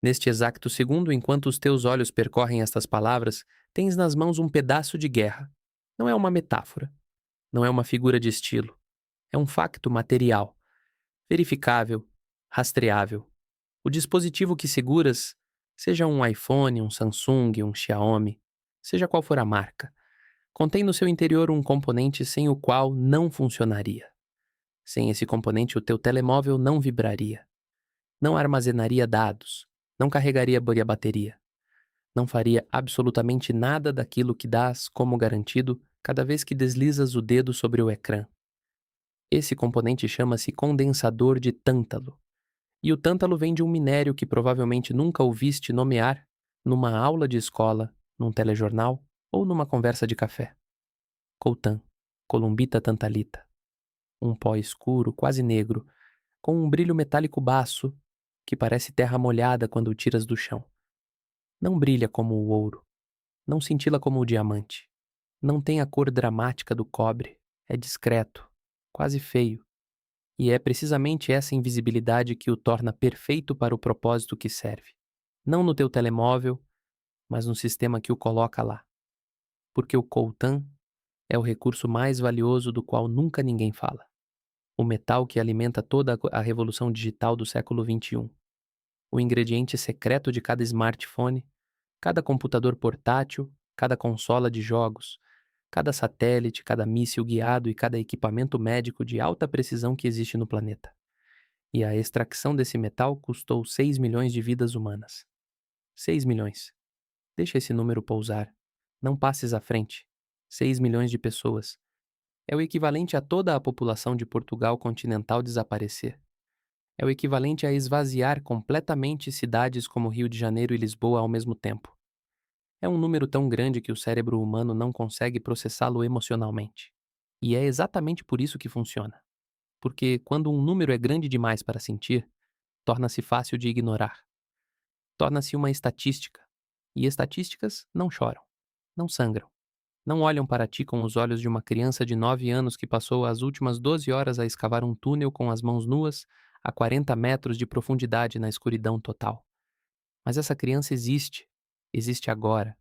Neste exato segundo, enquanto os teus olhos percorrem estas palavras, tens nas mãos um pedaço de guerra. Não é uma metáfora, não é uma figura de estilo. É um facto material, verificável, rastreável. O dispositivo que seguras, seja um iPhone, um Samsung, um Xiaomi, seja qual for a marca, contém no seu interior um componente sem o qual não funcionaria. Sem esse componente, o teu telemóvel não vibraria, não armazenaria dados, não carregaria a bateria, não faria absolutamente nada daquilo que dás como garantido cada vez que deslizas o dedo sobre o ecrã. Esse componente chama-se condensador de tântalo. E o tântalo vem de um minério que provavelmente nunca ouviste nomear numa aula de escola, num telejornal ou numa conversa de café. Coltan, Columbita tantalita. Um pó escuro, quase negro, com um brilho metálico baço que parece terra molhada quando o tiras do chão. Não brilha como o ouro, não cintila como o diamante, não tem a cor dramática do cobre, é discreto, quase feio. E é precisamente essa invisibilidade que o torna perfeito para o propósito que serve. Não no teu telemóvel, mas no sistema que o coloca lá. Porque o coltan é o recurso mais valioso do qual nunca ninguém fala. O metal que alimenta toda a revolução digital do século XXI. O ingrediente secreto de cada smartphone, cada computador portátil, cada consola de jogos, cada satélite, cada míssil guiado e cada equipamento médico de alta precisão que existe no planeta. E a extração desse metal custou 6 milhões de vidas humanas. 6 milhões. Deixa esse número pousar. Não passes à frente. 6 milhões de pessoas. É o equivalente a toda a população de Portugal continental desaparecer. É o equivalente a esvaziar completamente cidades como Rio de Janeiro e Lisboa ao mesmo tempo. É um número tão grande que o cérebro humano não consegue processá-lo emocionalmente. E é exatamente por isso que funciona. Porque quando um número é grande demais para sentir, torna-se fácil de ignorar. Torna-se uma estatística. E estatísticas não choram, não sangram, não olham para ti com os olhos de uma criança de 9 anos que passou as últimas 12 horas a escavar um túnel com as mãos nuas a 40 metros de profundidade na escuridão total. Mas essa criança existe, existe agora,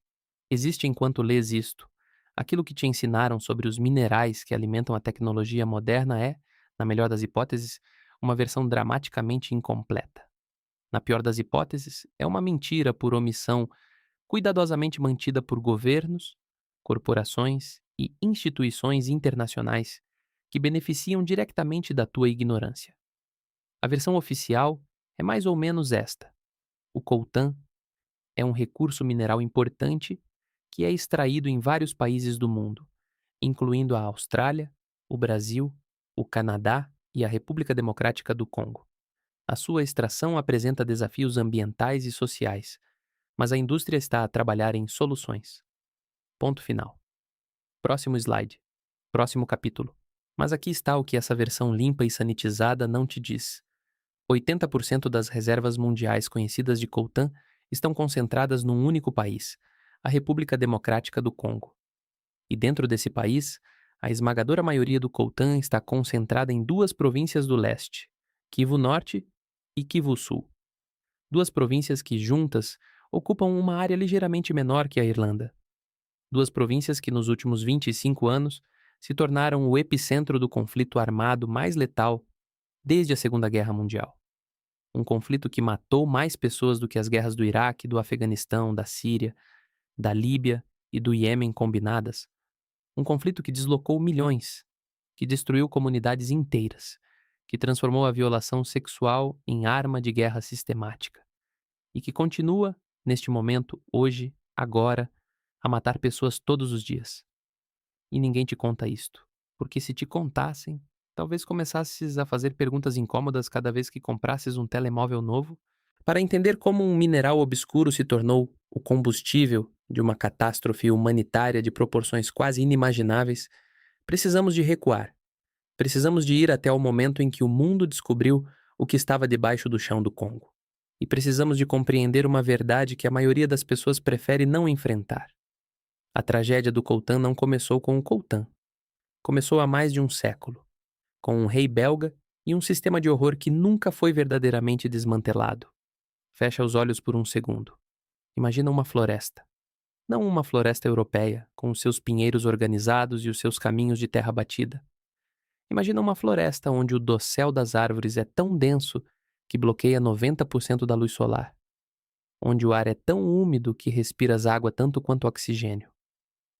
existe enquanto lês isto. Aquilo que te ensinaram sobre os minerais que alimentam a tecnologia moderna é, na melhor das hipóteses, uma versão dramaticamente incompleta. Na pior das hipóteses, é uma mentira por omissão cuidadosamente mantida por governos, corporações e instituições internacionais que beneficiam diretamente da tua ignorância. A versão oficial é mais ou menos esta: o coltan é um recurso mineral importante que é extraído em vários países do mundo, incluindo a Austrália, o Brasil, o Canadá e a República Democrática do Congo. A sua extração apresenta desafios ambientais e sociais, mas a indústria está a trabalhar em soluções. Ponto final. Próximo slide. Próximo capítulo. Mas aqui está o que essa versão limpa e sanitizada não te diz. 80% das reservas mundiais conhecidas de coltan estão concentradas num único país, a República Democrática do Congo. E dentro desse país, a esmagadora maioria do coltan está concentrada em duas províncias do leste, Kivu Norte e Kivu Sul. Duas províncias que, juntas, ocupam uma área ligeiramente menor que a Irlanda. Duas províncias que, nos últimos 25 anos, se tornaram o epicentro do conflito armado mais letal desde a Segunda Guerra Mundial. Um conflito que matou mais pessoas do que as guerras do Iraque, do Afeganistão, da Síria, da Líbia e do Iêmen combinadas. Um conflito que deslocou milhões, que destruiu comunidades inteiras, que transformou a violação sexual em arma de guerra sistemática e que continua, neste momento, hoje, agora, a matar pessoas todos os dias. E ninguém te conta isto, porque se te contassem, talvez começasses a fazer perguntas incômodas cada vez que comprasses um telemóvel novo. Para entender como um mineral obscuro se tornou o combustível de uma catástrofe humanitária de proporções quase inimagináveis, precisamos de recuar. Precisamos de ir até o momento em que o mundo descobriu o que estava debaixo do chão do Congo. E precisamos de compreender uma verdade que a maioria das pessoas prefere não enfrentar. A tragédia do coltan não começou com o coltan. Começou há mais de um século, com um rei belga e um sistema de horror que nunca foi verdadeiramente desmantelado. Fecha os olhos por um segundo. Imagina uma floresta. Não uma floresta europeia, com os seus pinheiros organizados e os seus caminhos de terra batida. Imagina uma floresta onde o dossel das árvores é tão denso que bloqueia 90% da luz solar, onde o ar é tão úmido que respiras água tanto quanto oxigênio,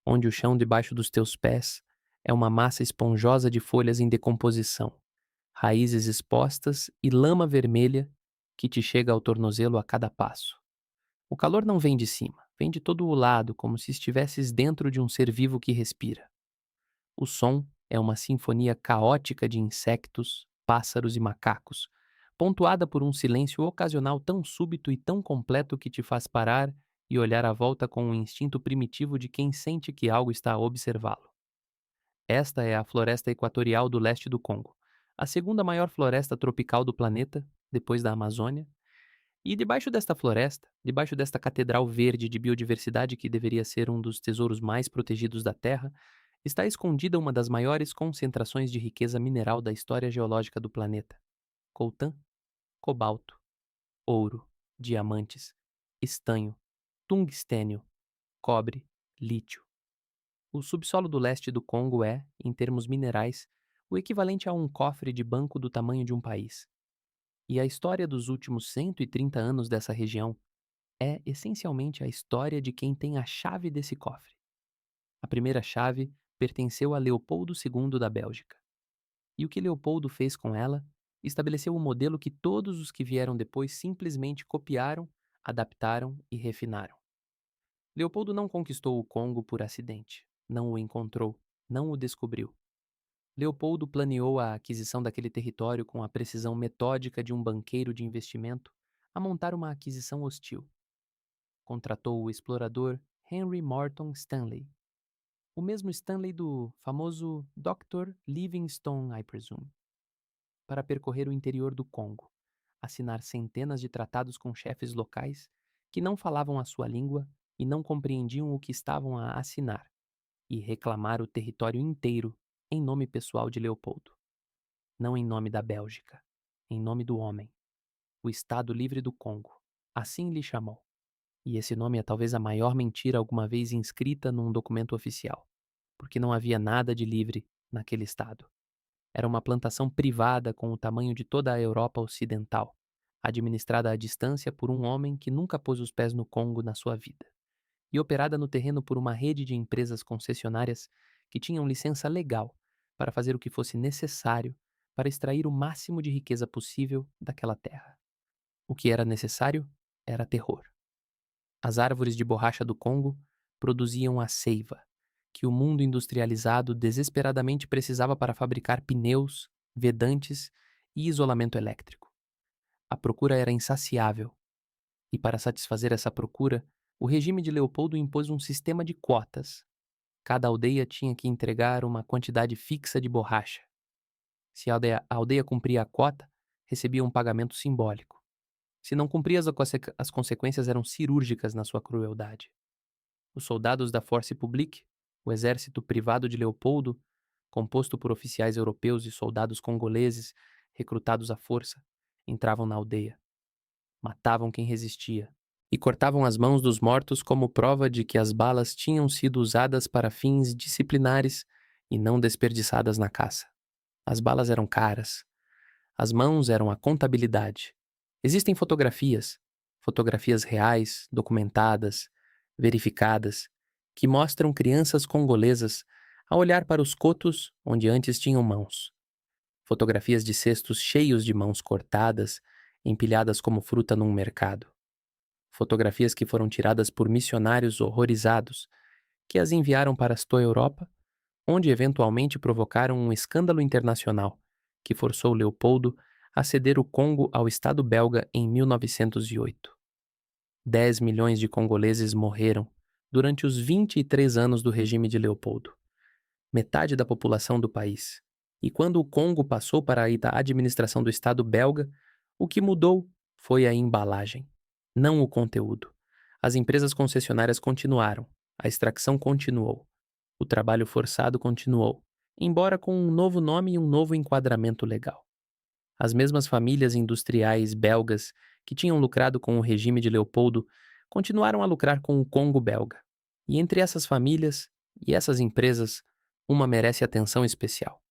onde o chão debaixo dos teus pés é uma massa esponjosa de folhas em decomposição, raízes expostas e lama vermelha que te chega ao tornozelo a cada passo. O calor não vem de cima, vem de todo o lado, como se estivesses dentro de um ser vivo que respira. O som é uma sinfonia caótica de insectos, pássaros e macacos, pontuada por um silêncio ocasional tão súbito e tão completo que te faz parar e olhar à volta com o instinto primitivo de quem sente que algo está a observá-lo. Esta é a floresta equatorial do leste do Congo, a segunda maior floresta tropical do planeta, depois da Amazônia. E debaixo desta floresta, debaixo desta catedral verde de biodiversidade que deveria ser um dos tesouros mais protegidos da Terra, está escondida uma das maiores concentrações de riqueza mineral da história geológica do planeta: coltan, cobalto, ouro, diamantes, estanho, tungstênio, cobre, lítio. O subsolo do leste do Congo é, em termos minerais, o equivalente a um cofre de banco do tamanho de um país. E a história dos últimos 130 anos dessa região é essencialmente a história de quem tem a chave desse cofre. A primeira chave pertenceu a Leopoldo II da Bélgica. E o que Leopoldo fez com ela estabeleceu o modelo que todos os que vieram depois simplesmente copiaram, adaptaram e refinaram. Leopoldo não conquistou o Congo por acidente, não o encontrou, não o descobriu. Leopoldo planeou a aquisição daquele território com a precisão metódica de um banqueiro de investimento a montar uma aquisição hostil. Contratou o explorador Henry Morton Stanley, o mesmo Stanley do famoso Dr. Livingstone, I presume, para percorrer o interior do Congo, assinar centenas de tratados com chefes locais que não falavam a sua língua e não compreendiam o que estavam a assinar, e reclamar o território inteiro em nome pessoal de Leopoldo. Não em nome da Bélgica, em nome do homem, o Estado Livre do Congo, assim lhe chamou. E esse nome é talvez a maior mentira alguma vez inscrita num documento oficial, porque não havia nada de livre naquele estado. Era uma plantação privada com o tamanho de toda a Europa Ocidental, administrada à distância por um homem que nunca pôs os pés no Congo na sua vida, e operada no terreno por uma rede de empresas concessionárias que tinham licença legal para fazer o que fosse necessário para extrair o máximo de riqueza possível daquela terra. O que era necessário era terror. As árvores de borracha do Congo produziam a seiva, que o mundo industrializado desesperadamente precisava para fabricar pneus, vedantes e isolamento elétrico. A procura era insaciável, e para satisfazer essa procura, o regime de Leopoldo impôs um sistema de cotas. Cada aldeia tinha que entregar uma quantidade fixa de borracha. Se a aldeia cumpria a cota, recebia um pagamento simbólico. Se não cumpria, as consequências eram cirúrgicas na sua crueldade. Os soldados da Force Publique, o exército privado de Leopoldo, composto por oficiais europeus e soldados congoleses recrutados à força, entravam na aldeia. Matavam quem resistia e cortavam as mãos dos mortos como prova de que as balas tinham sido usadas para fins disciplinares e não desperdiçadas na caça. As balas eram caras. As mãos eram a contabilidade. Existem fotografias reais, documentadas, verificadas, que mostram crianças congolesas a olhar para os cotos onde antes tinham mãos. Fotografias de cestos cheios de mãos cortadas, empilhadas como fruta num mercado. Fotografias que foram tiradas por missionários horrorizados, que as enviaram para a Europa, onde eventualmente provocaram um escândalo internacional, que forçou Leopoldo a ceder o Congo ao Estado belga em 1908. 10 milhões de congoleses morreram durante os 23 anos do regime de Leopoldo, metade da população do país. E quando o Congo passou para a administração do Estado belga, o que mudou foi a embalagem, não o conteúdo. As empresas concessionárias continuaram, a extração continuou, o trabalho forçado continuou, embora com um novo nome e um novo enquadramento legal. As mesmas famílias industriais belgas que tinham lucrado com o regime de Leopoldo continuaram a lucrar com o Congo belga. E entre essas famílias e essas empresas, uma merece atenção especial: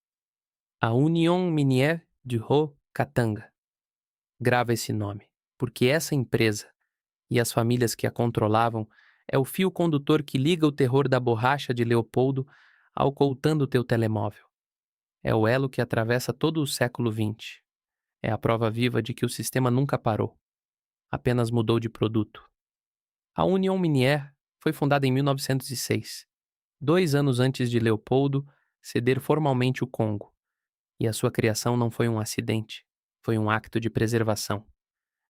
a Union Minière du Haut-Katanga. Grava esse nome, porque essa empresa e as famílias que a controlavam é o fio condutor que liga o terror da borracha de Leopoldo ao coltão do teu telemóvel. É o elo que atravessa todo o século XX. É a prova viva de que o sistema nunca parou, apenas mudou de produto. A Union Minière foi fundada em 1906, 2 anos antes de Leopoldo ceder formalmente o Congo, e a sua criação não foi um acidente, foi um acto de preservação.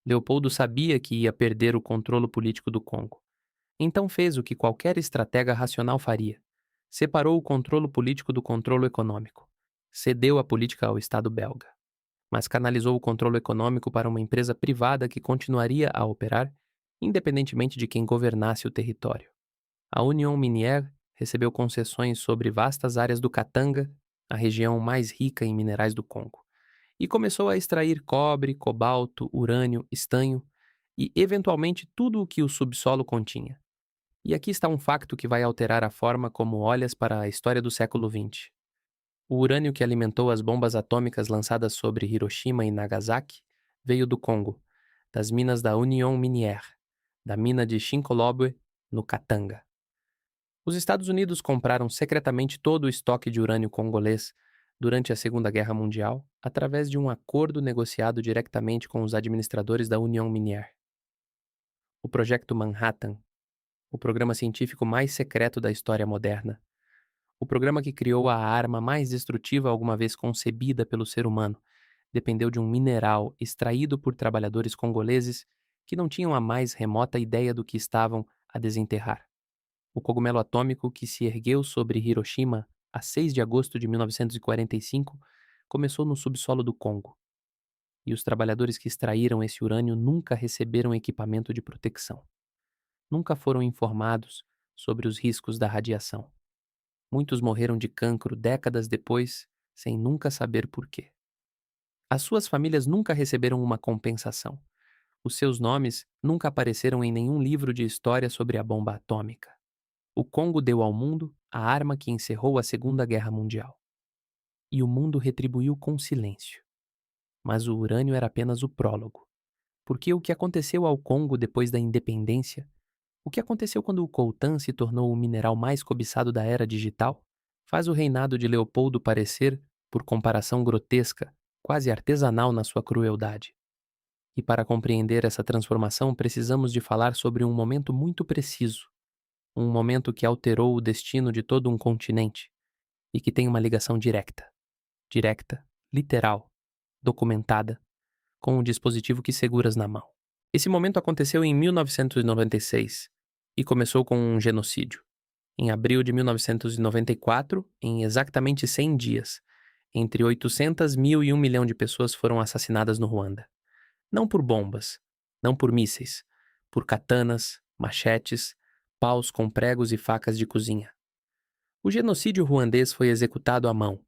Leopoldo sabia que ia perder o controle político do Congo. Então fez o que qualquer estratega racional faria. Separou o controle político do controle econômico. Cedeu a política ao Estado belga. Mas canalizou o controle econômico para uma empresa privada que continuaria a operar, independentemente de quem governasse o território. A Union Minière recebeu concessões sobre vastas áreas do Katanga, a região mais rica em minerais do Congo, e começou a extrair cobre, cobalto, urânio, estanho e, eventualmente, tudo o que o subsolo continha. E aqui está um facto que vai alterar a forma como olhas para a história do século XX. O urânio que alimentou as bombas atômicas lançadas sobre Hiroshima e Nagasaki veio do Congo, das minas da Union Minière, da mina de Chinkolobwe, no Katanga. Os Estados Unidos compraram secretamente todo o estoque de urânio congolês durante a Segunda Guerra Mundial através de um acordo negociado diretamente com os administradores da Union Minière. O Projeto Manhattan, o programa científico mais secreto da história moderna, o programa que criou a arma mais destrutiva alguma vez concebida pelo ser humano, dependeu de um mineral extraído por trabalhadores congoleses que não tinham a mais remota ideia do que estavam a desenterrar. O cogumelo atômico que se ergueu sobre Hiroshima a 6 de agosto de 1945 começou no subsolo do Congo. E os trabalhadores que extraíram esse urânio nunca receberam equipamento de proteção. Nunca foram informados sobre os riscos da radiação. Muitos morreram de cancro décadas depois, sem nunca saber por quê. As suas famílias nunca receberam uma compensação. Os seus nomes nunca apareceram em nenhum livro de história sobre a bomba atômica. O Congo deu ao mundo a arma que encerrou a Segunda Guerra Mundial. E o mundo retribuiu com silêncio. Mas o urânio era apenas o prólogo. Porque o que aconteceu ao Congo depois da independência, o que aconteceu quando o coltan se tornou o mineral mais cobiçado da era digital, faz o reinado de Leopoldo parecer, por comparação grotesca, quase artesanal na sua crueldade. E para compreender essa transformação, precisamos de falar sobre um momento muito preciso, um momento que alterou o destino de todo um continente e que tem uma ligação direta, literal, documentada, com o dispositivo que seguras na mão. Esse momento aconteceu em 1996 e começou com um genocídio. Em abril de 1994, em exatamente 100 dias, entre 800 mil e 1 milhão de pessoas foram assassinadas no Ruanda. Não por bombas, não por mísseis, por katanas, machetes, paus com pregos e facas de cozinha. O genocídio ruandês foi executado à mão,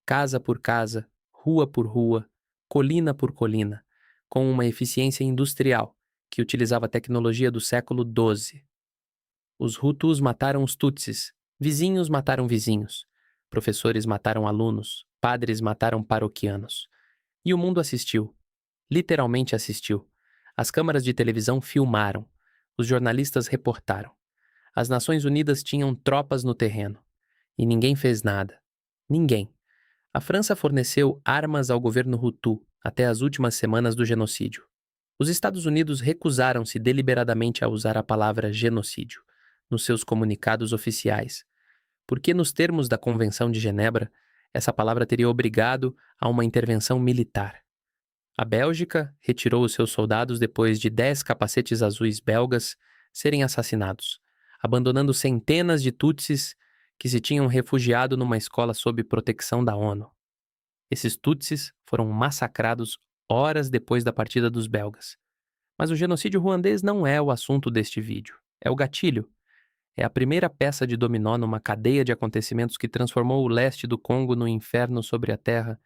casa por casa, rua por rua, colina por colina, com uma eficiência industrial que utilizava a tecnologia do século XII. Os Hutus mataram os Tutsis, vizinhos mataram vizinhos, professores mataram alunos, padres mataram paroquianos. E o mundo assistiu, literalmente assistiu. As câmaras de televisão filmaram, os jornalistas reportaram. As Nações Unidas tinham tropas no terreno. E ninguém fez nada. Ninguém. A França forneceu armas ao governo Hutu até as últimas semanas do genocídio. Os Estados Unidos recusaram-se deliberadamente a usar a palavra genocídio nos seus comunicados oficiais, porque nos termos da Convenção de Genebra, essa palavra teria obrigado a uma intervenção militar. A Bélgica retirou os seus soldados depois de 10 capacetes azuis belgas serem assassinados, abandonando centenas de Tutsis que se tinham refugiado numa escola sob proteção da ONU. Esses Tutsis foram massacrados horas depois da partida dos belgas. Mas o genocídio ruandês não é o assunto deste vídeo, é o gatilho. É a primeira peça de dominó numa cadeia de acontecimentos que transformou o leste do Congo no inferno sobre a terra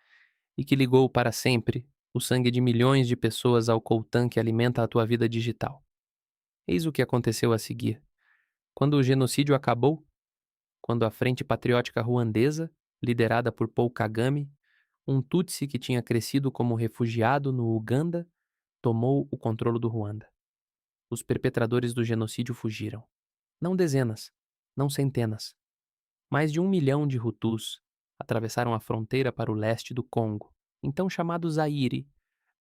e que ligou para sempre o sangue de milhões de pessoas ao coltan que alimenta a tua vida digital. Eis o que aconteceu a seguir. Quando o genocídio acabou, quando a Frente Patriótica Ruandesa, liderada por Paul Kagame, um Tutsi que tinha crescido como refugiado no Uganda, tomou o controle do Ruanda. Os perpetradores do genocídio fugiram. Não dezenas, não centenas. Mais de 1 milhão de Hutus atravessaram a fronteira para o leste do Congo, então chamado Zaire,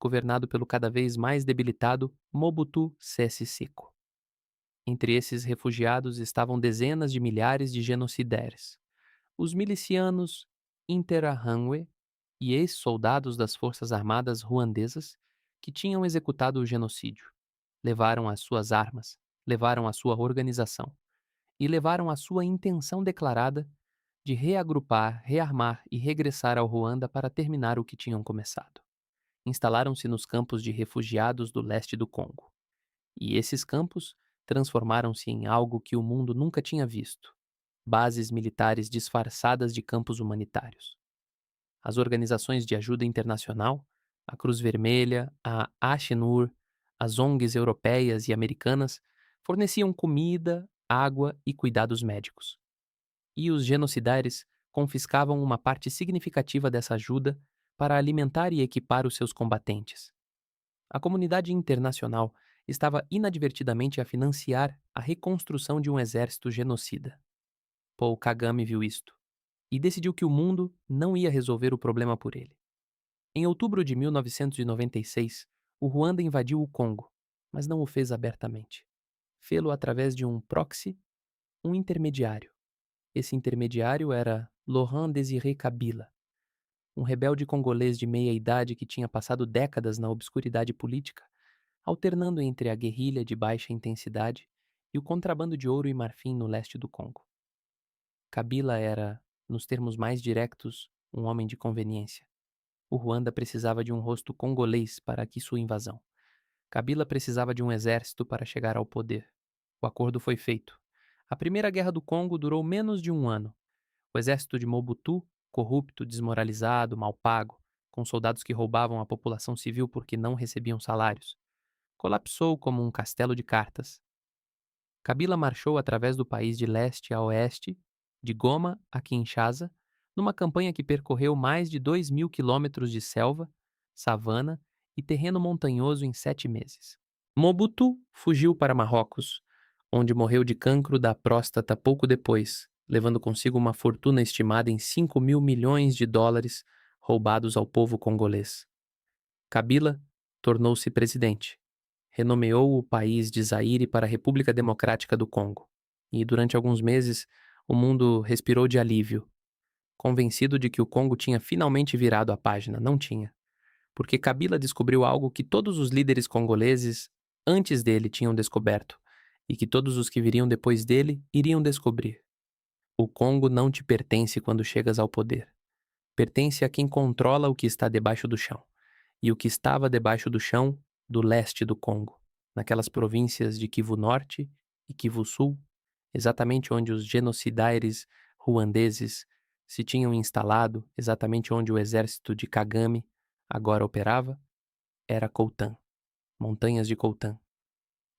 governado pelo cada vez mais debilitado Mobutu Sese Seko. Entre esses refugiados estavam dezenas de milhares de genocidaires. Os milicianos Interahamwe e ex-soldados das Forças Armadas ruandesas que tinham executado o genocídio. Levaram as suas armas, levaram a sua organização e levaram a sua intenção declarada de reagrupar, rearmar e regressar ao Ruanda para terminar o que tinham começado. Instalaram-se nos campos de refugiados do leste do Congo. E esses campos transformaram-se em algo que o mundo nunca tinha visto: bases militares disfarçadas de campos humanitários. As organizações de ajuda internacional, a Cruz Vermelha, a Acnur, as ONGs europeias e americanas, forneciam comida, água e cuidados médicos. E os genocidaires confiscavam uma parte significativa dessa ajuda para alimentar e equipar os seus combatentes. A comunidade internacional estava inadvertidamente a financiar a reconstrução de um exército genocida. Paul Kagame viu isto e decidiu que o mundo não ia resolver o problema por ele. Em outubro de 1996, o Ruanda invadiu o Congo, mas não o fez abertamente. Fê-lo através de um proxy, um intermediário. Esse intermediário era Laurent Désiré Kabila, um rebelde congolês de meia-idade que tinha passado décadas na obscuridade política, alternando entre a guerrilha de baixa intensidade e o contrabando de ouro e marfim no leste do Congo. Kabila era, nos termos mais diretos, um homem de conveniência. O Ruanda precisava de um rosto congolês para aqui sua invasão. Kabila precisava de um exército para chegar ao poder. O acordo foi feito. A Primeira Guerra do Congo durou menos de um ano. O exército de Mobutu, corrupto, desmoralizado, mal pago, com soldados que roubavam a população civil porque não recebiam salários, colapsou como um castelo de cartas. Kabila marchou através do país de leste a oeste, de Goma a Kinshasa, numa campanha que percorreu mais de 2.000 quilômetros de selva, savana e terreno montanhoso em 7 meses. Mobutu fugiu para Marrocos, onde morreu de cancro da próstata pouco depois, levando consigo uma fortuna estimada em 5.000 milhões de dólares roubados ao povo congolês. Kabila tornou-se presidente. Renomeou o país de Zaire para a República Democrática do Congo. E durante alguns meses, o mundo respirou de alívio, convencido de que o Congo tinha finalmente virado a página. Não tinha. Porque Kabila descobriu algo que todos os líderes congoleses antes dele tinham descoberto e que todos os que viriam depois dele iriam descobrir. O Congo não te pertence quando chegas ao poder. Pertence a quem controla o que está debaixo do chão. E o que estava debaixo do chão do leste do Congo, naquelas províncias de Kivu Norte e Kivu Sul, exatamente onde os genocidaires ruandeses se tinham instalado, exatamente onde o exército de Kagame agora operava, era Coltan, montanhas de Coltan.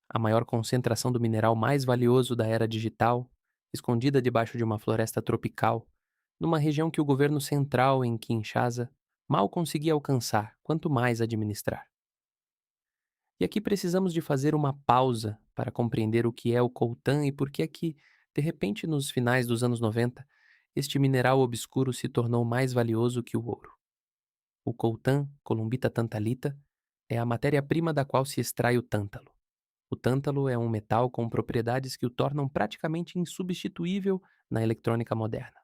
A maior concentração do mineral mais valioso da era digital, escondida debaixo de uma floresta tropical, numa região que o governo central em Kinshasa mal conseguia alcançar, quanto mais administrar. E aqui precisamos de fazer uma pausa para compreender o que é o coltan e por que é que, de repente, nos finais dos anos 90, este mineral obscuro se tornou mais valioso que o ouro. O coltan, Columbita tantalita, é a matéria-prima da qual se extrai o tântalo. O tântalo é um metal com propriedades que o tornam praticamente insubstituível na eletrônica moderna.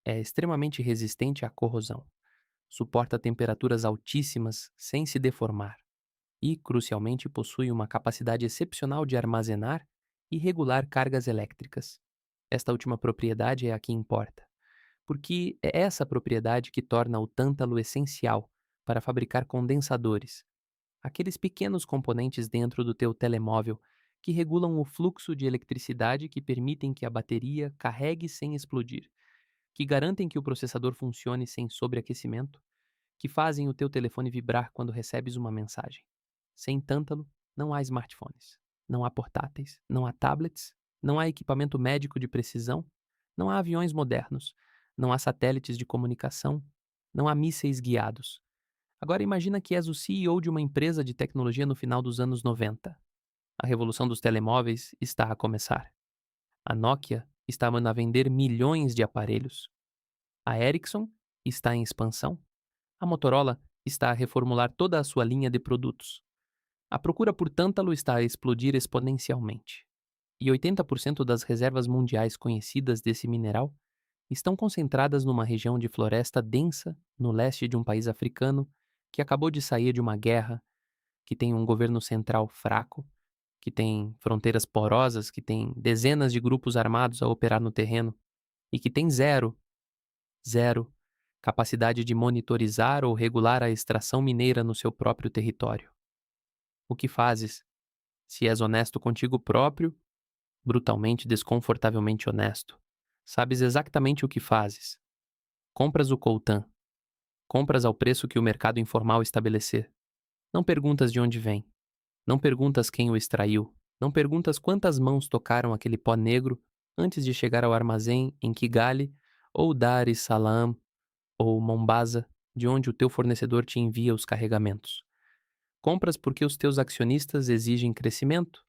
É extremamente resistente à corrosão. Suporta temperaturas altíssimas sem se deformar. E, crucialmente, possui uma capacidade excepcional de armazenar e regular cargas elétricas. Esta última propriedade é a que importa, porque é essa propriedade que torna o tântalo essencial para fabricar condensadores, aqueles pequenos componentes dentro do teu telemóvel que regulam o fluxo de eletricidade que permitem que a bateria carregue sem explodir, que garantem que o processador funcione sem sobreaquecimento, que fazem o teu telefone vibrar quando recebes uma mensagem. Sem tântalo, não há smartphones, não há portáteis, não há tablets, não há equipamento médico de precisão, não há aviões modernos, não há satélites de comunicação, não há mísseis guiados. Agora imagina que és o CEO de uma empresa de tecnologia no final dos anos 90. A revolução dos telemóveis está a começar. A Nokia estava a vender milhões de aparelhos. A Ericsson está em expansão. A Motorola está a reformular toda a sua linha de produtos. A procura por tântalo está a explodir exponencialmente. E 80% das reservas mundiais conhecidas desse mineral estão concentradas numa região de floresta densa no leste de um país africano que acabou de sair de uma guerra, que tem um governo central fraco, que tem fronteiras porosas, que tem dezenas de grupos armados a operar no terreno e que tem zero capacidade de monitorizar ou regular a extração mineira no seu próprio território. O que fazes? Se és honesto contigo próprio, brutalmente, desconfortavelmente honesto, sabes exatamente o que fazes. Compras o coltan, compras ao preço que o mercado informal estabelecer. Não perguntas de onde vem, não perguntas quem o extraiu, não perguntas quantas mãos tocaram aquele pó negro antes de chegar ao armazém em Kigali ou Dar es Salaam ou Mombasa, de onde o teu fornecedor te envia os carregamentos. Compras porque os teus acionistas exigem crescimento,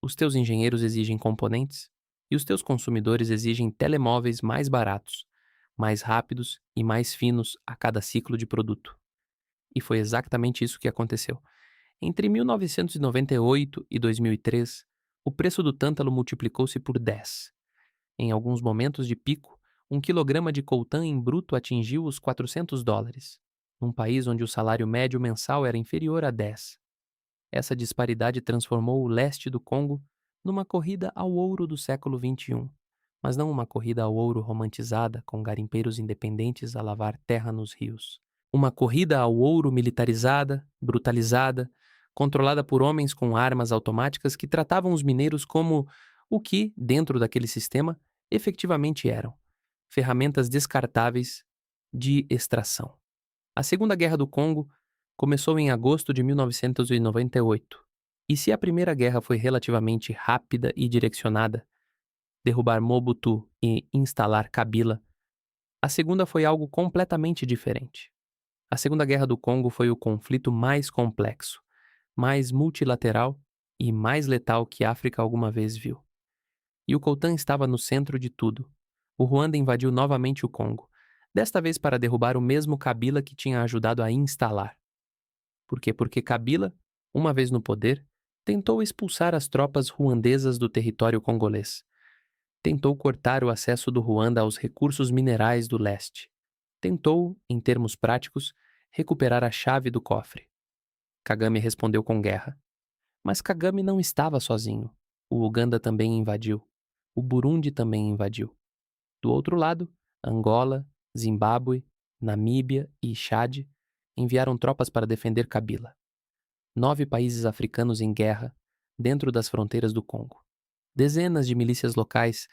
os teus engenheiros exigem componentes e os teus consumidores exigem telemóveis mais baratos, mais rápidos e mais finos a cada ciclo de produto. E foi exatamente isso que aconteceu. Entre 1998 e 2003, o preço do tântalo multiplicou-se por 10. Em alguns momentos de pico, 1 quilograma de coltan em bruto atingiu os $400, num país onde o salário médio mensal era inferior a 10. Essa disparidade transformou o leste do Congo numa corrida ao ouro do século XXI, mas não uma corrida ao ouro romantizada com garimpeiros independentes a lavar terra nos rios. Uma corrida ao ouro militarizada, brutalizada, controlada por homens com armas automáticas que tratavam os mineiros como o que, dentro daquele sistema, efetivamente eram: ferramentas descartáveis de extração. A Segunda Guerra do Congo começou em agosto de 1998. E se a Primeira Guerra foi relativamente rápida e direcionada, derrubar Mobutu e instalar Kabila, a Segunda foi algo completamente diferente. A Segunda Guerra do Congo foi o conflito mais complexo, mais multilateral e mais letal que a África alguma vez viu. E o coltan estava no centro de tudo. O Ruanda invadiu novamente o Congo, desta vez para derrubar o mesmo Kabila que tinha ajudado a instalar. Por quê? Porque Kabila, uma vez no poder, tentou expulsar as tropas ruandesas do território congolês. Tentou cortar o acesso do Ruanda aos recursos minerais do leste. Tentou, em termos práticos, recuperar a chave do cofre. Kagame respondeu com guerra. Mas Kagame não estava sozinho. O Uganda também invadiu. O Burundi também invadiu. Do outro lado, Angola, Zimbábue, Namíbia e Chade enviaram tropas para defender Kabila. 9 países africanos em guerra, dentro das fronteiras do Congo. Dezenas de milícias locais,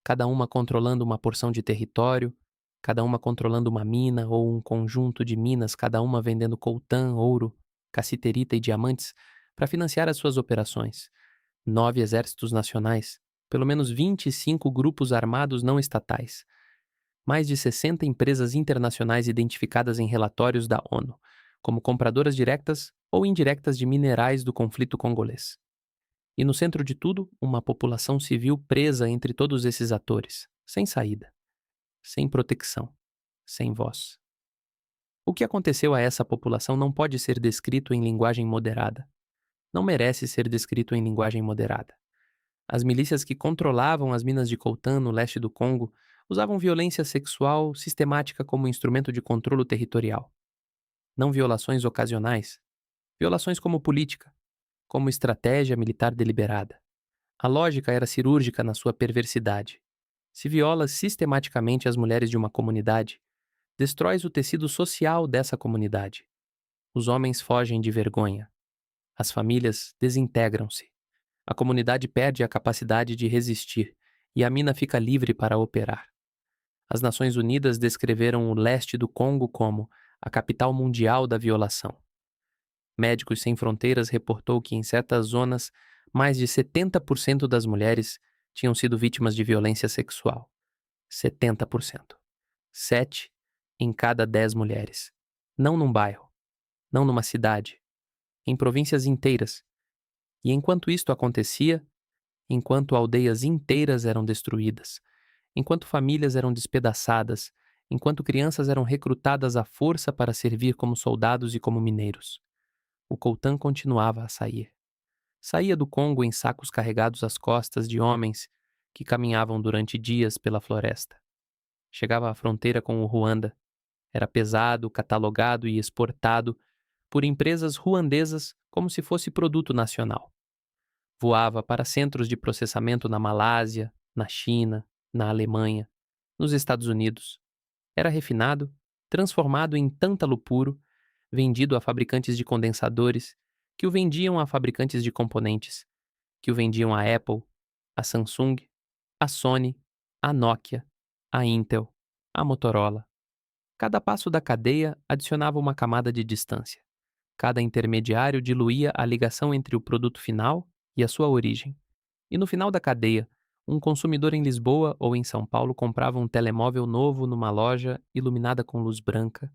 cada uma controlando uma porção de território, cada uma controlando uma mina ou um conjunto de minas, cada uma vendendo coltan, ouro, cassiterita e diamantes para financiar as suas operações. 9 exércitos nacionais, pelo menos 25 grupos armados não estatais, mais de 60 empresas internacionais identificadas em relatórios da ONU, como compradoras diretas ou indiretas de minerais do conflito congolês. E no centro de tudo, uma população civil presa entre todos esses atores, sem saída, sem proteção, sem voz. O que aconteceu a essa população não pode ser descrito em linguagem moderada. Não merece ser descrito em linguagem moderada. As milícias que controlavam as minas de coltan no leste do Congo usavam violência sexual sistemática como instrumento de controle territorial. Não violações ocasionais, violações como política, como estratégia militar deliberada. A lógica era cirúrgica na sua perversidade. Se violas sistematicamente as mulheres de uma comunidade, destróis o tecido social dessa comunidade. Os homens fogem de vergonha. As famílias desintegram-se. A comunidade perde a capacidade de resistir e a mina fica livre para operar. As Nações Unidas descreveram o leste do Congo como a capital mundial da violação. Médicos Sem Fronteiras reportou que em certas zonas, mais de 70% das mulheres tinham sido vítimas de violência sexual. 70%. 7 em cada 10 mulheres. Não num bairro, não numa cidade, em províncias inteiras. E enquanto isto acontecia, enquanto aldeias inteiras eram destruídas, enquanto famílias eram despedaçadas, enquanto crianças eram recrutadas à força para servir como soldados e como mineiros, o coltã continuava a sair. Saía do Congo em sacos carregados às costas de homens que caminhavam durante dias pela floresta. Chegava à fronteira com o Ruanda. Era pesado, catalogado e exportado por empresas ruandesas como se fosse produto nacional. Voava para centros de processamento na Malásia, na China, na Alemanha, nos Estados Unidos. Era refinado, transformado em tântalo puro, vendido a fabricantes de condensadores, que o vendiam a fabricantes de componentes, que o vendiam a Apple, a Samsung, a Sony, a Nokia, a Intel, a Motorola. Cada passo da cadeia adicionava uma camada de distância. Cada intermediário diluía a ligação entre o produto final e a sua origem. E no final da cadeia, um consumidor em Lisboa ou em São Paulo comprava um telemóvel novo numa loja iluminada com luz branca,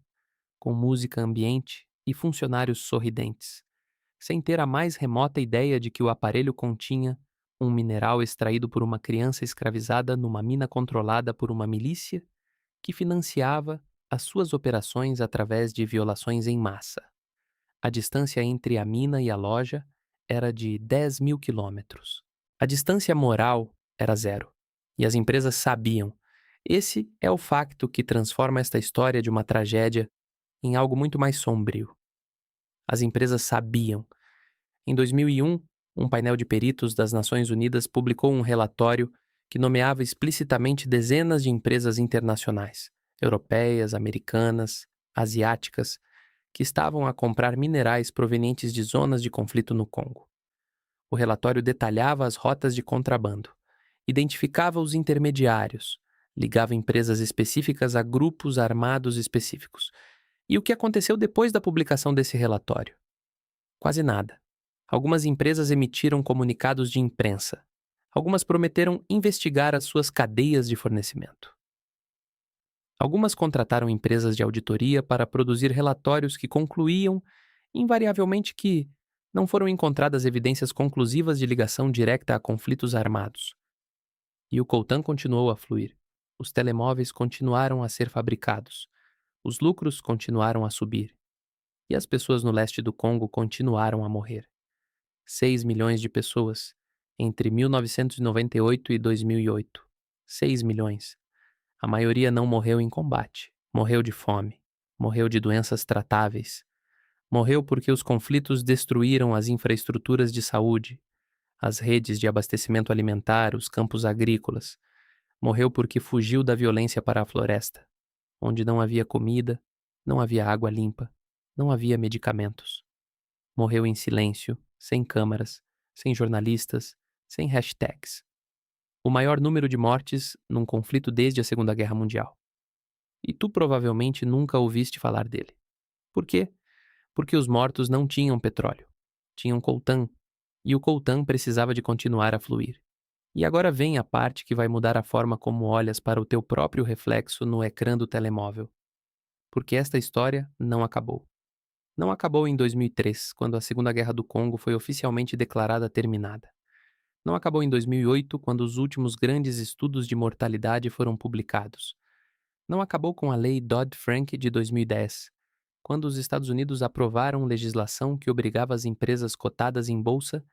com música ambiente e funcionários sorridentes, sem ter a mais remota ideia de que o aparelho continha um mineral extraído por uma criança escravizada numa mina controlada por uma milícia que financiava as suas operações através de violações em massa. A distância entre a mina e a loja era de 10.000 quilômetros. A distância moral era zero. E as empresas sabiam. Esse é o facto que transforma esta história de uma tragédia em algo muito mais sombrio. As empresas sabiam. Em 2001, um painel de peritos das Nações Unidas publicou um relatório que nomeava explicitamente dezenas de empresas internacionais, europeias, americanas, asiáticas, que estavam a comprar minerais provenientes de zonas de conflito no Congo. O relatório detalhava as rotas de contrabando, identificava os intermediários, ligava empresas específicas a grupos armados específicos. E o que aconteceu depois da publicação desse relatório? Quase nada. Algumas empresas emitiram comunicados de imprensa. Algumas prometeram investigar as suas cadeias de fornecimento. Algumas contrataram empresas de auditoria para produzir relatórios que concluíam, invariavelmente, que não foram encontradas evidências conclusivas de ligação direta a conflitos armados. E o coltã continuou a fluir. Os telemóveis continuaram a ser fabricados. Os lucros continuaram a subir. E as pessoas no leste do Congo continuaram a morrer. 6 milhões de pessoas, entre 1998 e 2008. 6 milhões. A maioria não morreu em combate. Morreu de fome. Morreu de doenças tratáveis. Morreu porque os conflitos destruíram as infraestruturas de saúde, as redes de abastecimento alimentar, os campos agrícolas. Morreu porque fugiu da violência para a floresta, onde não havia comida, não havia água limpa, não havia medicamentos. Morreu em silêncio, sem câmaras, sem jornalistas, sem hashtags. O maior número de mortes num conflito desde a Segunda Guerra Mundial. E tu provavelmente nunca ouviste falar dele. Por quê? Porque os mortos não tinham petróleo. Tinham coltã. E o coltã precisava de continuar a fluir. E agora vem a parte que vai mudar a forma como olhas para o teu próprio reflexo no ecrã do telemóvel. Porque esta história não acabou. Não acabou em 2003, quando a Segunda Guerra do Congo foi oficialmente declarada terminada. Não acabou em 2008, quando os últimos grandes estudos de mortalidade foram publicados. Não acabou com a Lei Dodd-Frank de 2010, quando os Estados Unidos aprovaram legislação que obrigava as empresas cotadas em bolsa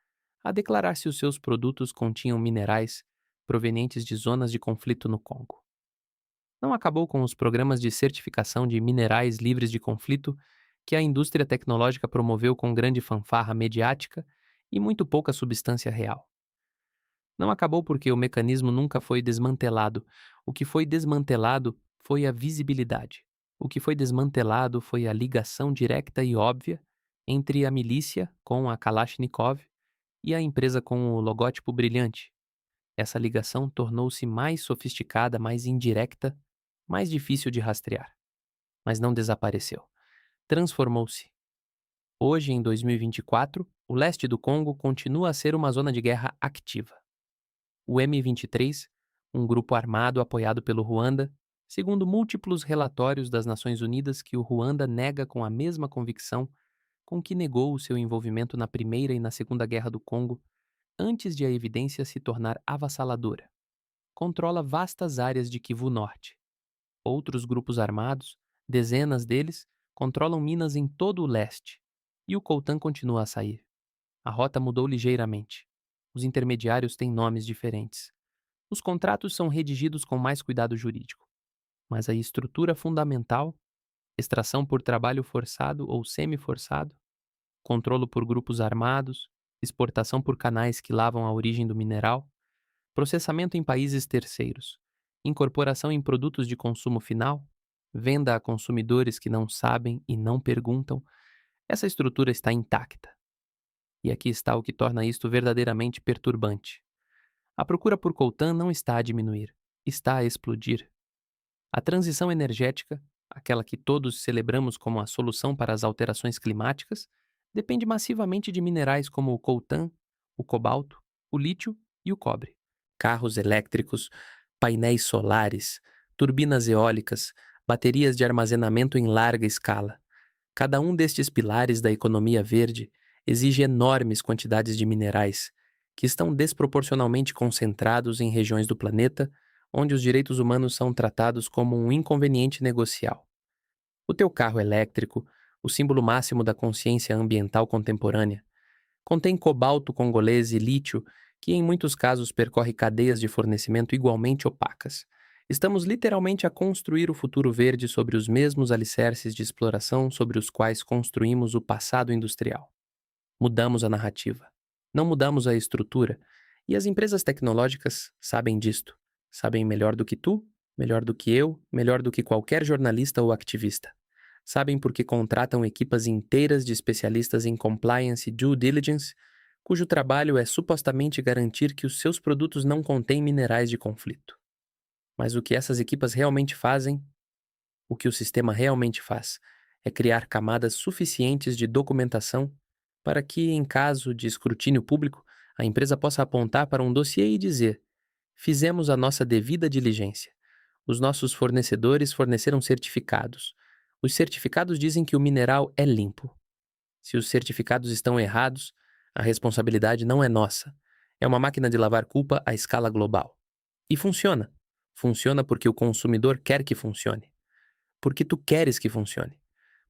a declarar se os seus produtos continham minerais provenientes de zonas de conflito no Congo. Não acabou com os programas de certificação de minerais livres de conflito que a indústria tecnológica promoveu com grande fanfarra mediática e muito pouca substância real. Não acabou porque o mecanismo nunca foi desmantelado. O que foi desmantelado foi a visibilidade. O que foi desmantelado foi a ligação direta e óbvia entre a milícia com a Kalashnikov e a empresa com o logótipo brilhante. Essa ligação tornou-se mais sofisticada, mais indireta, mais difícil de rastrear. Mas não desapareceu. transformou-se. Hoje, em 2024, o leste do Congo continua a ser uma zona de guerra ativa. O M23, um grupo armado apoiado pelo Ruanda, segundo múltiplos relatórios das Nações Unidas que o Ruanda nega com a mesma convicção com que negou o seu envolvimento na Primeira e na Segunda Guerra do Congo, antes de a evidência se tornar avassaladora, controla vastas áreas de Kivu Norte. Outros grupos armados, dezenas deles, controlam minas em todo o leste. E o coltan continua a sair. A rota mudou ligeiramente. Os intermediários têm nomes diferentes. Os contratos são redigidos com mais cuidado jurídico. Mas a estrutura fundamental, extração por trabalho forçado ou semi-forçado, controlo por grupos armados, exportação por canais que lavam a origem do mineral, processamento em países terceiros, incorporação em produtos de consumo final, venda a consumidores que não sabem e não perguntam, essa estrutura está intacta. E aqui está o que torna isto verdadeiramente perturbante. A procura por coltan não está a diminuir, está a explodir. A transição energética, aquela que todos celebramos como a solução para as alterações climáticas, depende massivamente de minerais como o coltan, o cobalto, o lítio e o cobre. Carros elétricos, painéis solares, turbinas eólicas, baterias de armazenamento em larga escala. Cada um destes pilares da economia verde exige enormes quantidades de minerais, que estão desproporcionalmente concentrados em regiões do planeta onde os direitos humanos são tratados como um inconveniente negocial. O teu carro elétrico, o símbolo máximo da consciência ambiental contemporânea, contém cobalto congolês e lítio, que em muitos casos percorre cadeias de fornecimento igualmente opacas. Estamos literalmente a construir o futuro verde sobre os mesmos alicerces de exploração sobre os quais construímos o passado industrial. Mudamos a narrativa. Não mudamos a estrutura, e as empresas tecnológicas sabem disto. Sabem melhor do que tu, melhor do que eu, melhor do que qualquer jornalista ou ativista. Sabem porque contratam equipas inteiras de especialistas em compliance e due diligence, cujo trabalho é supostamente garantir que os seus produtos não contêm minerais de conflito. Mas o que essas equipas realmente fazem, o que o sistema realmente faz, é criar camadas suficientes de documentação para que, em caso de escrutínio público, a empresa possa apontar para um dossiê e dizer: fizemos a nossa devida diligência. Os nossos fornecedores forneceram certificados. Os certificados dizem que o mineral é limpo. Se os certificados estão errados, a responsabilidade não é nossa. É uma máquina de lavar culpa à escala global. E funciona. Funciona porque o consumidor quer que funcione. Porque tu queres que funcione.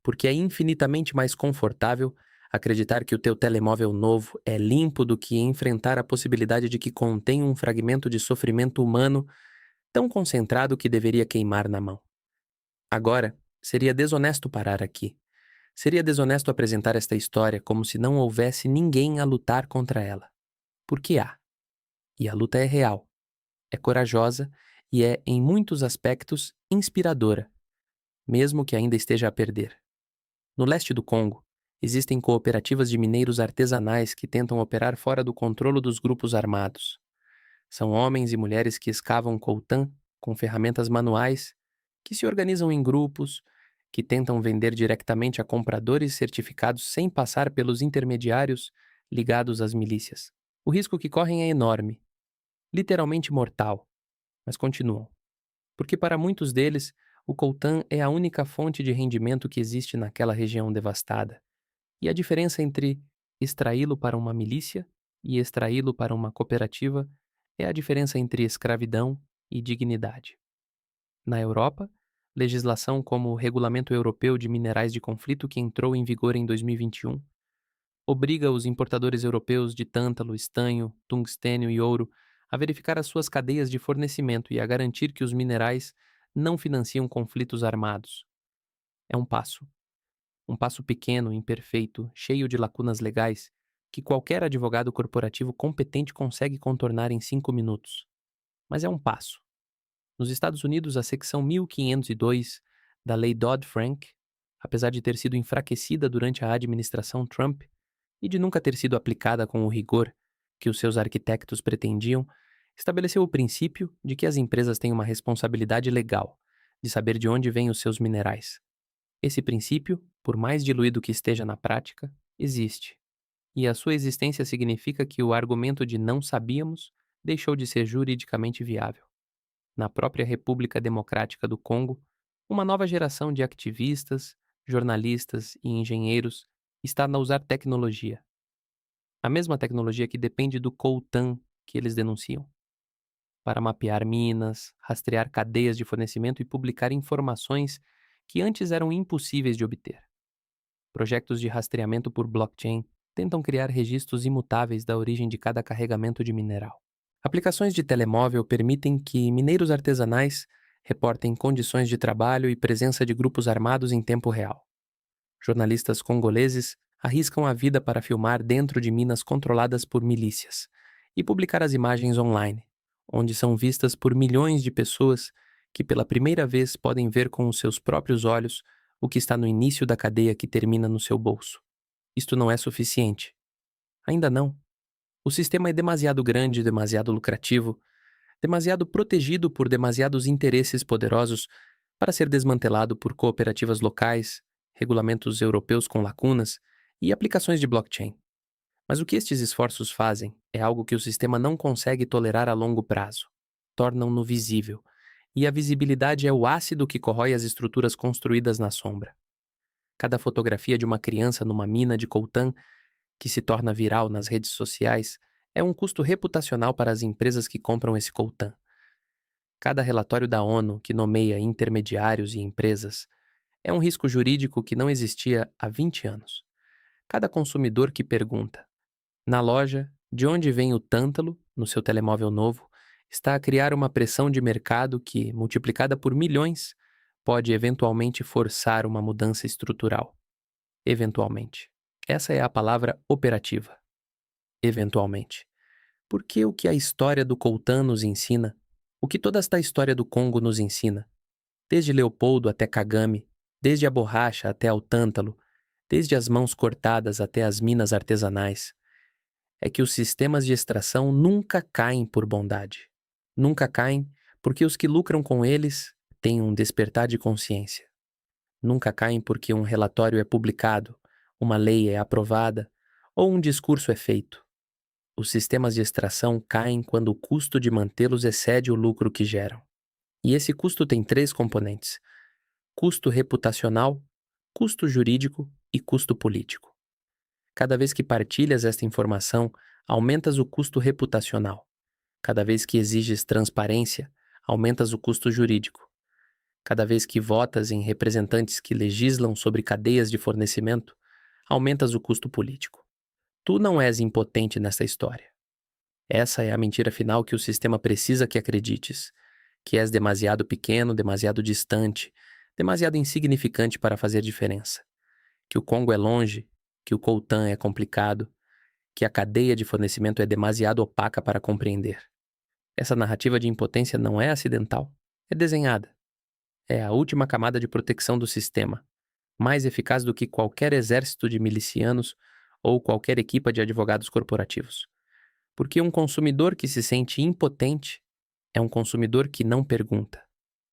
Porque é infinitamente mais confortável acreditar que o teu telemóvel novo é limpo do que enfrentar a possibilidade de que contém um fragmento de sofrimento humano tão concentrado que deveria queimar na mão. Agora, seria desonesto parar aqui. Seria desonesto apresentar esta história como se não houvesse ninguém a lutar contra ela. Porque há. E a luta é real, é corajosa e é, em muitos aspectos, inspiradora, mesmo que ainda esteja a perder. No leste do Congo, existem cooperativas de mineiros artesanais que tentam operar fora do controle dos grupos armados. São homens e mulheres que escavam coltan com ferramentas manuais, que se organizam em grupos, que tentam vender diretamente a compradores certificados sem passar pelos intermediários ligados às milícias. O risco que correm é enorme, literalmente mortal, mas continuam. Porque para muitos deles, o coltan é a única fonte de rendimento que existe naquela região devastada. E a diferença entre extraí-lo para uma milícia e extraí-lo para uma cooperativa é a diferença entre escravidão e dignidade. Na Europa, legislação como o Regulamento Europeu de Minerais de Conflito, que entrou em vigor em 2021, obriga os importadores europeus de tântalo, estanho, tungstênio e ouro a verificar as suas cadeias de fornecimento e a garantir que os minerais não financiam conflitos armados. É um passo pequeno, imperfeito, cheio de lacunas legais, que qualquer advogado corporativo competente consegue contornar em 5 minutos. Mas é um passo. Nos Estados Unidos, a secção 1502 da Lei Dodd-Frank, apesar de ter sido enfraquecida durante a administração Trump e de nunca ter sido aplicada com o rigor que os seus arquitetos pretendiam, estabeleceu o princípio de que as empresas têm uma responsabilidade legal de saber de onde vêm os seus minerais. Esse princípio, por mais diluído que esteja na prática, existe. E a sua existência significa que o argumento de não sabíamos deixou de ser juridicamente viável. Na própria República Democrática do Congo, uma nova geração de ativistas, jornalistas e engenheiros está a usar tecnologia. A mesma tecnologia que depende do coltan que eles denunciam, para mapear minas, rastrear cadeias de fornecimento e publicar informações que antes eram impossíveis de obter. Projetos de rastreamento por blockchain tentam criar registros imutáveis da origem de cada carregamento de mineral. Aplicações de telemóvel permitem que mineiros artesanais reportem condições de trabalho e presença de grupos armados em tempo real. Jornalistas congoleses arriscam a vida para filmar dentro de minas controladas por milícias e publicar as imagens online, onde são vistas por milhões de pessoas que pela primeira vez podem ver com os seus próprios olhos o que está no início da cadeia que termina no seu bolso. Isto não é suficiente. Ainda não. O sistema é demasiado grande, demasiado lucrativo, demasiado protegido por demasiados interesses poderosos para ser desmantelado por cooperativas locais, regulamentos europeus com lacunas e aplicações de blockchain. Mas o que estes esforços fazem é algo que o sistema não consegue tolerar a longo prazo. Tornam-no visível, e a visibilidade é o ácido que corrói as estruturas construídas na sombra. Cada fotografia de uma criança numa mina de coltan que se torna viral nas redes sociais é um custo reputacional para as empresas que compram esse coltan. Cada relatório da ONU que nomeia intermediários e empresas é um risco jurídico que não existia há 20 anos. Cada consumidor que pergunta, na loja, de onde vem o tântalo, no seu telemóvel novo, está a criar uma pressão de mercado que, multiplicada por milhões, pode eventualmente forçar uma mudança estrutural. Eventualmente. Essa é a palavra operativa. Eventualmente. Porque o que a história do coltan nos ensina, o que toda esta história do Congo nos ensina, desde Leopoldo até Kagame, desde a borracha até ao tântalo, desde as mãos cortadas até as minas artesanais, é que os sistemas de extração nunca caem por bondade. Nunca caem porque os que lucram com eles têm um despertar de consciência. Nunca caem porque um relatório é publicado, uma lei é aprovada ou um discurso é feito. Os sistemas de extração caem quando o custo de mantê-los excede o lucro que geram. E esse custo tem 3 componentes: custo reputacional, custo jurídico e custo político. Cada vez que partilhas esta informação, aumentas o custo reputacional. Cada vez que exiges transparência, aumentas o custo jurídico. Cada vez que votas em representantes que legislam sobre cadeias de fornecimento, aumentas o custo político. Tu não és impotente nessa história. Essa é a mentira final que o sistema precisa que acredites, que és demasiado pequeno, demasiado distante, demasiado insignificante para fazer diferença. Que o Congo é longe, que o coltan é complicado, que a cadeia de fornecimento é demasiado opaca para compreender. Essa narrativa de impotência não é acidental, é desenhada. É a última camada de proteção do sistema, mais eficaz do que qualquer exército de milicianos ou qualquer equipa de advogados corporativos. Porque um consumidor que se sente impotente é um consumidor que não pergunta.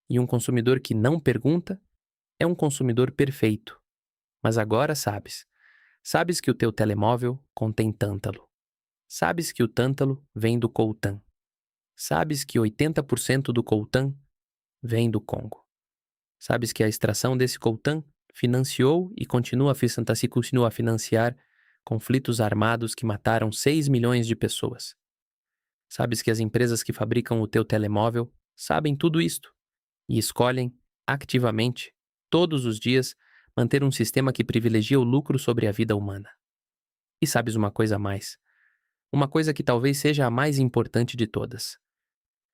E um consumidor que não pergunta é um consumidor perfeito. Mas agora sabes. Sabes que o teu telemóvel contém tântalo. Sabes que o tântalo vem do coltan. Sabes que 80% do coltan vem do Congo. Sabes que a extração desse coltan financiou e continua a financiar conflitos armados que mataram 6 milhões de pessoas. Sabes que as empresas que fabricam o teu telemóvel sabem tudo isto e escolhem, ativamente, todos os dias, manter um sistema que privilegia o lucro sobre a vida humana. E sabes uma coisa a mais. Uma coisa que talvez seja a mais importante de todas.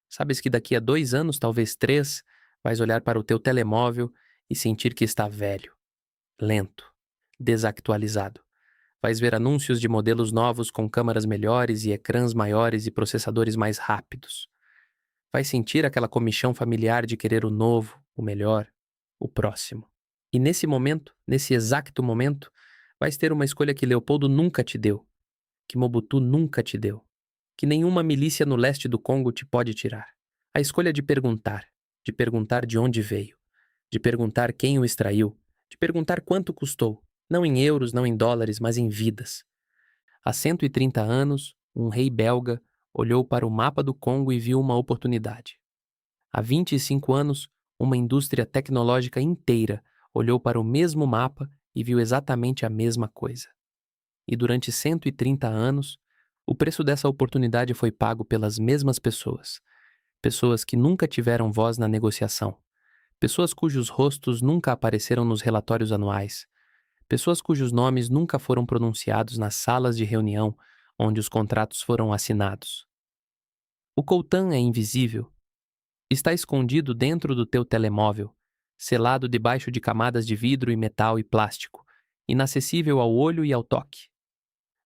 Sabes que daqui a 2 anos, talvez 3, vais olhar para o teu telemóvel e sentir que está velho, lento, desactualizado. Vais ver anúncios de modelos novos com câmeras melhores e ecrãs maiores e processadores mais rápidos. Vais sentir aquela comichão familiar de querer o novo, o melhor, o próximo. E nesse momento, nesse exato momento, vais ter uma escolha que Leopoldo nunca te deu, que Mobutu nunca te deu, que nenhuma milícia no leste do Congo te pode tirar. A escolha de perguntar de onde veio, de perguntar quem o extraiu, de perguntar quanto custou, não em euros, não em dólares, mas em vidas. Há 130 anos, um rei belga olhou para o mapa do Congo e viu uma oportunidade. Há 25 anos, uma indústria tecnológica inteira olhou para o mesmo mapa e viu exatamente a mesma coisa. E durante 130 anos, o preço dessa oportunidade foi pago pelas mesmas pessoas. Pessoas que nunca tiveram voz na negociação. Pessoas cujos rostos nunca apareceram nos relatórios anuais. Pessoas cujos nomes nunca foram pronunciados nas salas de reunião onde os contratos foram assinados. O coltan é invisível. Está escondido dentro do teu telemóvel, selado debaixo de camadas de vidro e metal e plástico, inacessível ao olho e ao toque.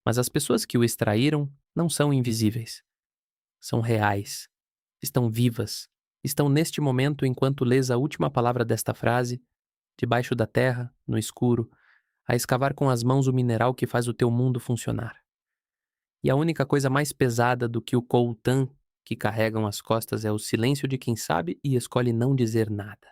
Mas as pessoas que o extraíram não são invisíveis. São reais. Estão vivas. Estão neste momento enquanto lês a última palavra desta frase, debaixo da terra, no escuro, a escavar com as mãos o mineral que faz o teu mundo funcionar. E a única coisa mais pesada do que o coltan que carregam as costas é o silêncio de quem sabe e escolhe não dizer nada.